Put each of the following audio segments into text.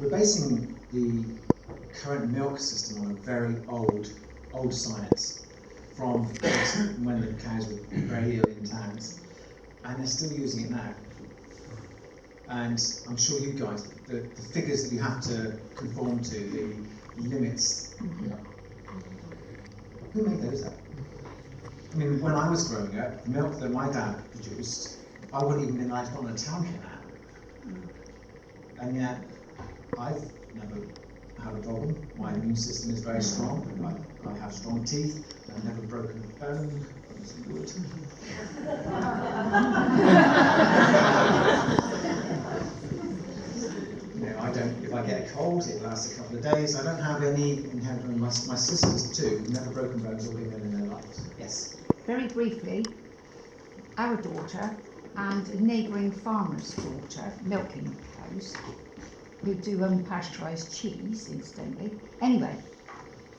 we're basing the current milk system on a very old science from when the cows were very ill in towns, and they're still using it now. And I'm sure you guys, the figures that you have to conform to, the limits, who made those up? I mean, when I was growing up, the milk that my dad produced, I wouldn't even been allowed to put on a town can now. And yet, I've never had a problem. My immune system is very strong. I have strong teeth. I've never broken a bone. Wood. I don't. If I get a cold, it lasts a couple of days. I don't have any inherent. My sisters too, never broken bones or been ill in their lives. Yes. Very briefly, our daughter and a neighbouring farmer's daughter, milking cows, who do unpasteurised cheese, incidentally. Anyway,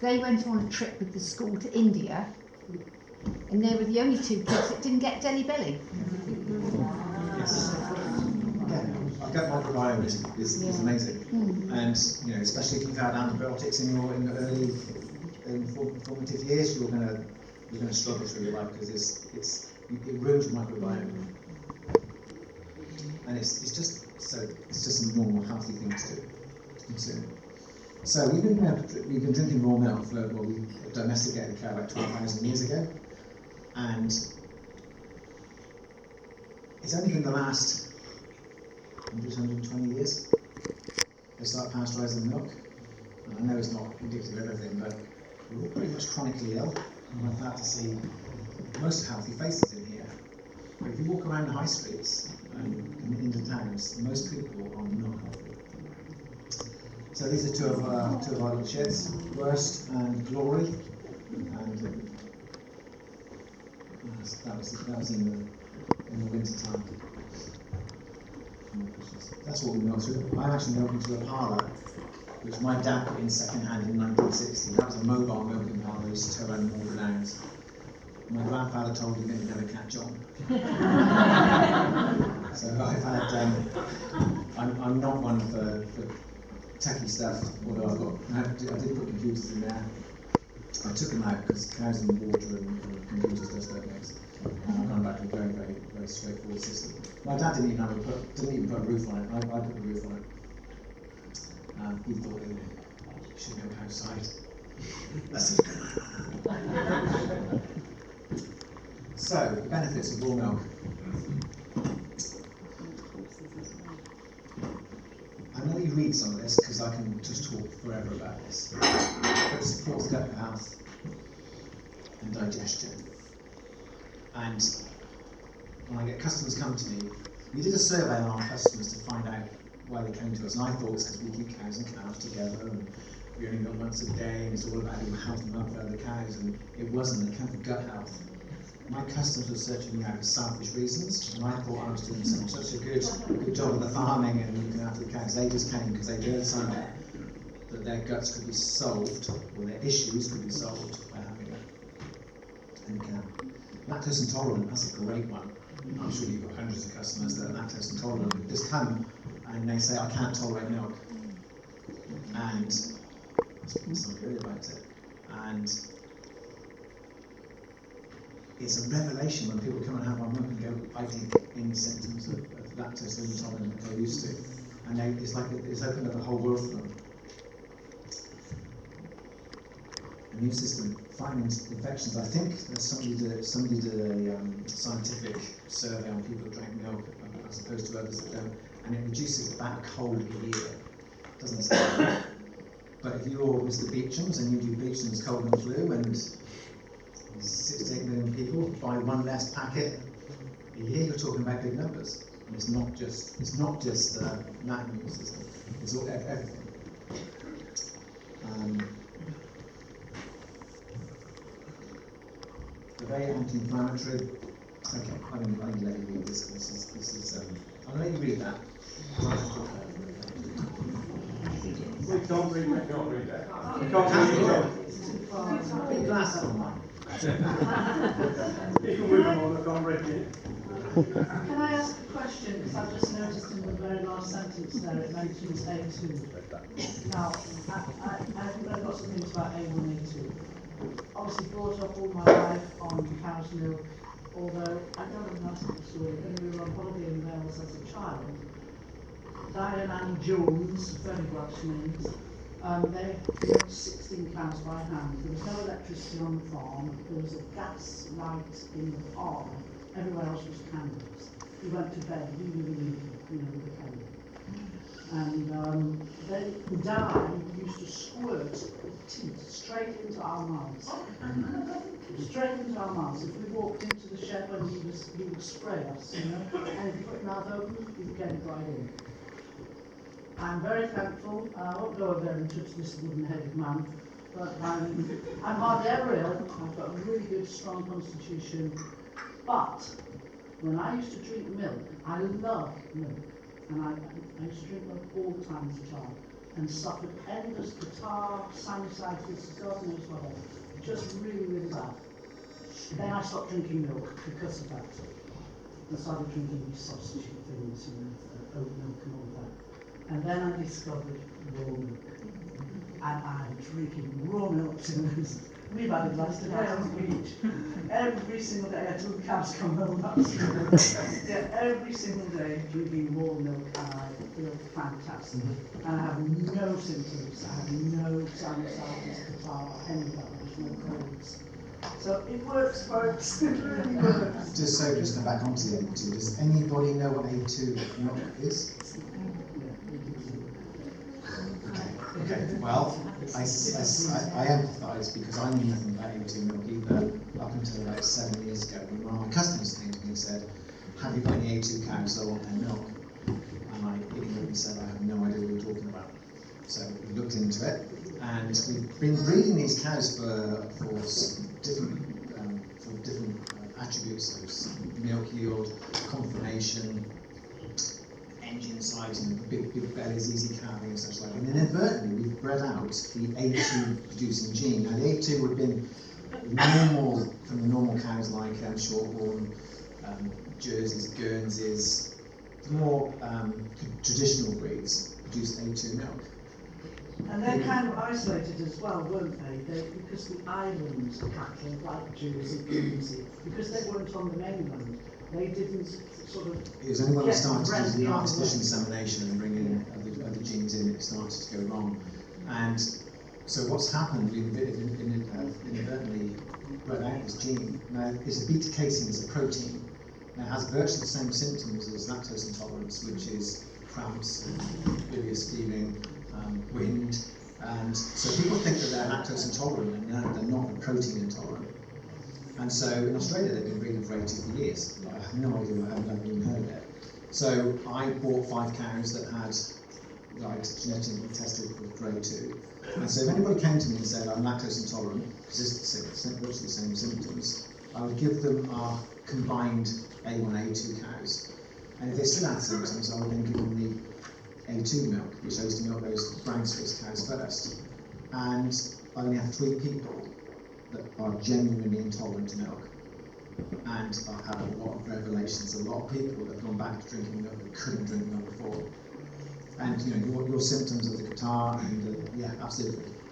they went on a trip with the school to India, and they were the only two kids that didn't get Delhi belly. Yes. Again, our gut microbiome is amazing, and especially if you've had antibiotics in the early formative years, you're going to struggle through your life because it ruins your microbiome, and it's just a normal healthy thing to consume. So we've been drinking raw milk for we domesticated a cow like 12,000 years ago, and it's only been the last 120 years they start pasteurising milk. And I know it's not indicative of everything, but we're all pretty much chronically ill. And I'm glad to see most healthy faces in here. But if you walk around the high streets and into towns, most people are not healthy. So these are two of our little sheds, Worst and Glory, and that was in the winter time. That's what we milked through. I actually milked into a parlour, which my dad put in second hand in 1960. That was a mobile milking parlour. We used to tow around all the downs. My grandfather told him it would never catch on. So I've had. I'm not one for techie stuff, although I did put computers in there. I took them out because cows in water and computers just don't mix. And I've gone back to a very, very, very straightforward system. My dad didn't even put a roof on it. I put the roof on it. He thought you should go outside. That's it. So, the benefits of raw milk. I'm going to let you read some of this because I can just talk forever about this. But it supports gut health and digestion. And when I get customers come to me, we did a survey on our customers to find out why they came to us, and I thought it's because we keep cows and calves together, and we only milk once a day, and it's all about the health and welfare of the cows, and it wasn't. They came for gut health. My customers were searching me out for selfish reasons, and I thought I was doing such a good job of the farming and looking after the cows. They just came because they heard somewhere that their guts could be solved, or their issues could be solved by having a cow. Lactose intolerant, that's a great one. I'm sure you've got hundreds of customers that are lactose intolerant who just come and they say, I can't tolerate milk. And that's not good about it. And it's a revelation when people come and have our milk and go, I didn't get any symptoms of lactose intolerant that they used to. And it's like it's opened up a whole world for them. Immune system fighting infections. I think that somebody did a scientific survey on people that drank milk as opposed to others that don't, and it reduces about a cold a year. Doesn't sound right. But if you're Mr. Beecham's and you do Beecham's cold and flu, and 6 to 8 million people buy one less packet a year, you're talking about big numbers. And it's not just that immune system. It's all everything. Very anti-inflammatory. Okay, I'm going to let you read this. This is. I'm going to let you read that. We can't read that. We can't read it. Put your glasses on, Mike. You can move on, I can't read it. Can I ask a question? Because I've just noticed in the very last sentence there it mentions A2. Now, I think I've got some things about A1, A2. Obviously brought up all my life on cow's milk, although I don't have an answer to the story. When we were on holiday in Wales as a child, Diane Annie Jones, very Welsh names, they milked 16 cows by hand. There was no electricity on the farm. There was a gas light in the farm. Everywhere else was candles. We went to bed really, with a candle. And then Diane used to squirt teeth straight into our mouths. Straight into our mouths. If we walked into the shed when he would spray us, and if you put your mouth open, you would get it right in. I'm very thankful. I won't go over there and touch this wooden-headed man, but I'm hardly ever ill. I've got a really good, strong constitution. But when I used to drink milk, I loved milk, and I used to drink milk all the time as a child, and suffered endless catarrh, sinusitis, God knows what else. Just really, really bad. Then I stopped drinking milk because of that. I started drinking these substitute things, oat milk and all that. And then I discovered raw milk. And I'm drinking raw milk since. We've had a glass today on the beach. Every single day until the cabs come home. Yeah, every single day drinking raw milk, and I feel fantastic. And I have no symptoms. I have no sinusitis, catarrh, any of that. There's no colds. So it works, folks. It really works. Just to come back onto the A2, does anybody know what A2 milk is? Okay, well, I empathise because I knew nothing about A2 milk either up until about 7 years ago when one of my customers came to me and said, have you got any A2 cows? I want their milk. And I ignorantly said, I have no idea what you're talking about. So we looked into it, and we've been breeding these cows for different attributes, so milk yield, conformation, engine size, big bellies, easy calving and such like. And inadvertently we've bred out the A2 producing gene. Now the A2 would have been normal from the normal cows like Shorthorn, Jerseys, Guernseys, the more traditional breeds produce A2 milk. And they're kind of isolated as well, weren't they? Because the islands cattle, like Jersey, Guernsey, because they weren't on the mainland, they didn't sort of. It was only when we started using artificial insemination and bringing other genes in, it started to go wrong. And so what's happened, we've inadvertently bred out this gene. Now, it's a beta-casein, it's a protein. Now, it has virtually the same symptoms as lactose intolerance, which is cramps, bilious feeling, wind, and so people think that they're lactose intolerant, and no, they're not, they're protein intolerant. And so in Australia they've been breeding for A2 for years. I have no idea, I haven't even heard of it. So I bought 5 cows that had genetically tested for grade 2. And so if anybody came to me and said, I'm lactose intolerant, because it's virtually the same symptoms, I would give them our combined A1, A2 cows. And if they still had symptoms, I would then give them the A2 milk, which I used to milk those brown Swiss cows first. And I only have 3 people that are genuinely intolerant to milk. And I've had a lot of revelations, a lot of people that have gone back to drinking milk that couldn't drink milk before. And your symptoms of the catarrh and yeah, absolutely.